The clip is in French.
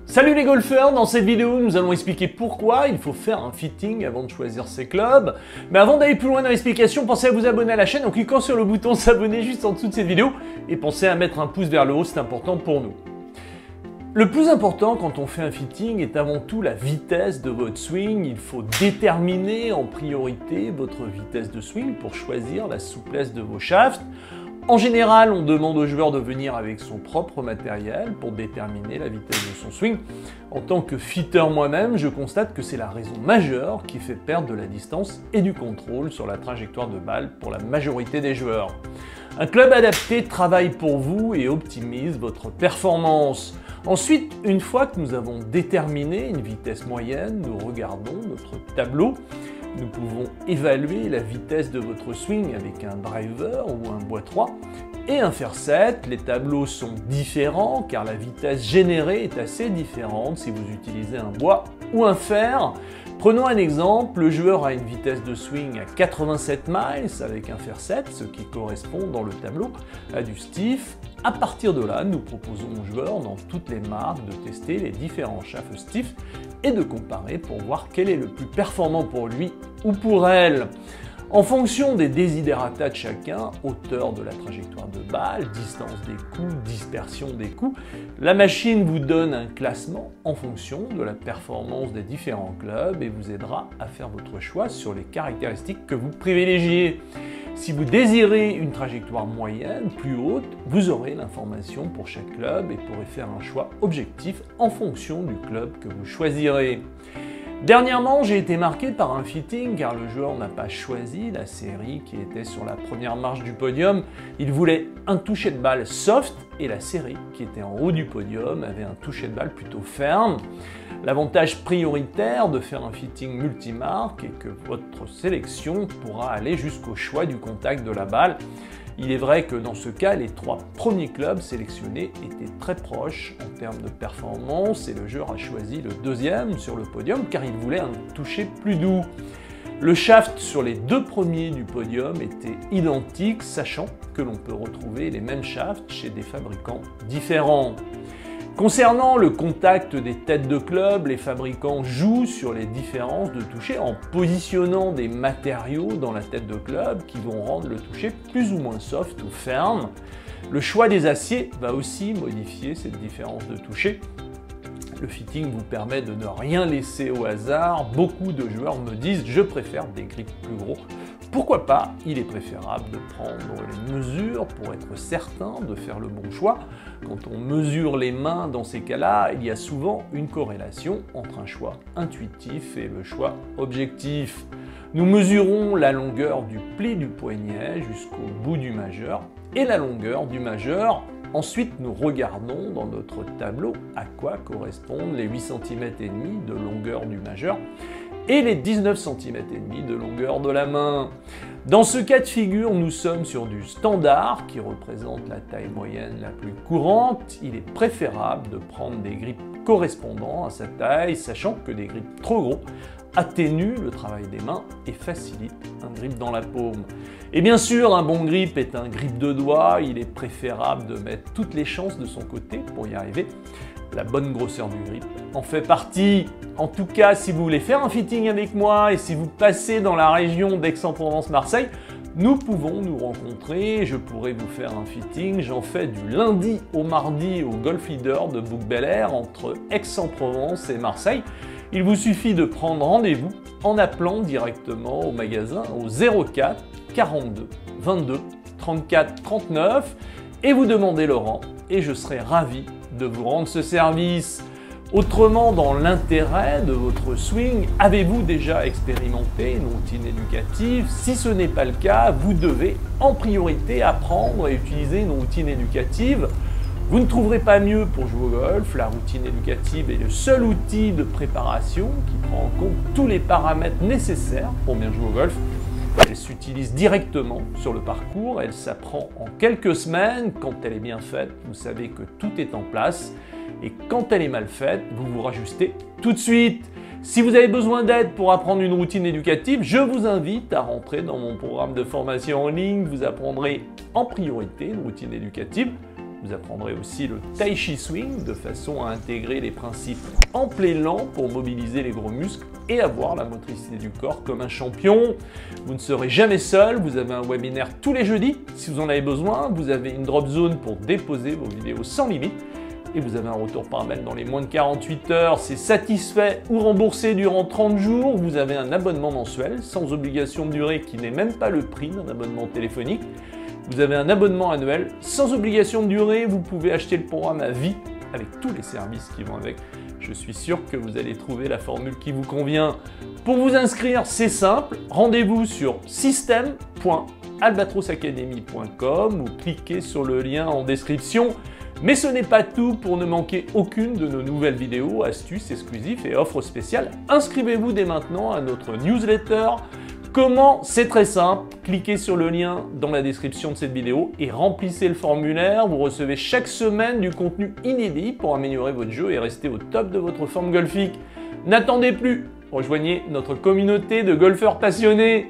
Salut les golfeurs, dans cette vidéo nous allons expliquer pourquoi il faut faire un fitting avant de choisir ses clubs. Mais avant d'aller plus loin dans l'explication, pensez à vous abonner à la chaîne en cliquant sur le bouton s'abonner juste en dessous de cette vidéo et pensez à mettre un pouce vers le haut, c'est important pour nous. Le plus important quand on fait un fitting est avant tout la vitesse de votre swing. Il faut déterminer en priorité votre vitesse de swing pour choisir la souplesse de vos shafts. En général, on demande au joueur de venir avec son propre matériel pour déterminer la vitesse de son swing. En tant que fitter moi-même, je constate que c'est la raison majeure qui fait perdre de la distance et du contrôle sur la trajectoire de balle pour la majorité des joueurs. Un club adapté travaille pour vous et optimise votre performance. Ensuite, une fois que nous avons déterminé une vitesse moyenne, nous regardons notre tableau. Nous pouvons évaluer la vitesse de votre swing avec un driver ou un bois 3 et un fer 7. Les tableaux sont différents car la vitesse générée est assez différente si vous utilisez un bois ou un fer. Prenons un exemple, le joueur a une vitesse de swing à 87 miles avec un fer 7, ce qui correspond dans le tableau à du stiff. À partir de là, nous proposons au joueur dans toutes les marques de tester les différents shafts stiff et de comparer pour voir quel est le plus performant pour lui ou pour elle. En fonction des desiderata de chacun, hauteur de la trajectoire de balle, distance des coups, dispersion des coups, la machine vous donne un classement en fonction de la performance des différents clubs et vous aidera à faire votre choix sur les caractéristiques que vous privilégiez. Si vous désirez une trajectoire moyenne, plus haute, vous aurez l'information pour chaque club et pourrez faire un choix objectif en fonction du club que vous choisirez. Dernièrement, j'ai été marqué par un fitting car le joueur n'a pas choisi la série qui était sur la première marche du podium. Il voulait un toucher de balle soft et la série qui était en haut du podium avait un toucher de balle plutôt ferme. L'avantage prioritaire de faire un fitting multimarque est que votre sélection pourra aller jusqu'au choix du contact de la balle. Il est vrai que dans ce cas, les 3 premiers clubs sélectionnés étaient très proches en termes de performance et le joueur a choisi le deuxième sur le podium car il voulait un toucher plus doux. Le shaft sur les 2 premiers du podium était identique, sachant que l'on peut retrouver les mêmes shafts chez des fabricants différents. Concernant le contact des têtes de club, les fabricants jouent sur les différences de toucher en positionnant des matériaux dans la tête de club qui vont rendre le toucher plus ou moins soft ou ferme. Le choix des aciers va aussi modifier cette différence de toucher. Le fitting vous permet de ne rien laisser au hasard. Beaucoup de joueurs me disent « je préfère des grips plus gros ». Pourquoi pas? Il est préférable de prendre les mesures pour être certain de faire le bon choix. Quand on mesure les mains dans ces cas-là, il y a souvent une corrélation entre un choix intuitif et le choix objectif. Nous mesurons la longueur du pli du poignet jusqu'au bout du majeur et la longueur du majeur. Ensuite, nous regardons dans notre tableau à quoi correspondent les 8 cm et demi de longueur du majeur et les 19 cm et demi de longueur de la main. Dans ce cas de figure, nous sommes sur du standard qui représente la taille moyenne la plus courante. Il est préférable de prendre des grips correspondant à sa taille, sachant que des grips trop gros atténuent le travail des mains et facilitent un grip dans la paume. Et bien sûr, un bon grip est un grip de doigt. Il est préférable de mettre toutes les chances de son côté pour y arriver. La bonne grosseur du grip en fait partie. En tout cas, si vous voulez faire un fitting avec moi et si vous passez dans la région d'Aix-en-Provence-Marseille, nous pouvons nous rencontrer. Je pourrais vous faire un fitting. J'en fais du lundi au mardi au Golf Leader de Bouc-Bel-Air entre Aix-en-Provence et Marseille. Il vous suffit de prendre rendez-vous en appelant directement au magasin au 04 42 22 34 39 et vous demandez Laurent et je serai ravi de vous rendre ce service. Autrement, dans l'intérêt de votre swing, avez-vous déjà expérimenté une routine éducative? Si ce n'est pas le cas, vous devez en priorité apprendre et utiliser une routine éducative. Vous ne trouverez pas mieux pour jouer au golf. La routine éducative est le seul outil de préparation qui prend en compte tous les paramètres nécessaires pour bien jouer au golf. Elle s'utilise directement sur le parcours, elle s'apprend en quelques semaines. Quand elle est bien faite, vous savez que tout est en place. Et quand elle est mal faite, vous vous rajustez tout de suite. Si vous avez besoin d'aide pour apprendre une routine éducative, je vous invite à rentrer dans mon programme de formation en ligne. Vous apprendrez en priorité une routine éducative. Vous apprendrez aussi le Tai Chi Swing de façon à intégrer les principes en plein élan pour mobiliser les gros muscles et avoir la motricité du corps comme un champion. Vous ne serez jamais seul, vous avez un webinaire tous les jeudis si vous en avez besoin, vous avez une drop zone pour déposer vos vidéos sans limite et vous avez un retour par mail dans les moins de 48 heures, c'est satisfait ou remboursé durant 30 jours, vous avez un abonnement mensuel sans obligation de durée qui n'est même pas le prix d'un abonnement téléphonique. Vous avez un abonnement annuel sans obligation de durée, vous pouvez acheter le programme à vie avec tous les services qui vont avec. Je suis sûr que vous allez trouver la formule qui vous convient. Pour vous inscrire, c'est simple, rendez-vous sur system.albatrosacademy.com ou cliquez sur le lien en description. Mais ce n'est pas tout, pour ne manquer aucune de nos nouvelles vidéos, astuces exclusives et offres spéciales. Inscrivez-vous dès maintenant à notre newsletter. Comment? C'est très simple, cliquez sur le lien dans la description de cette vidéo et remplissez le formulaire. Vous recevez chaque semaine du contenu inédit pour améliorer votre jeu et rester au top de votre forme golfique. N'attendez plus, rejoignez notre communauté de golfeurs passionnés.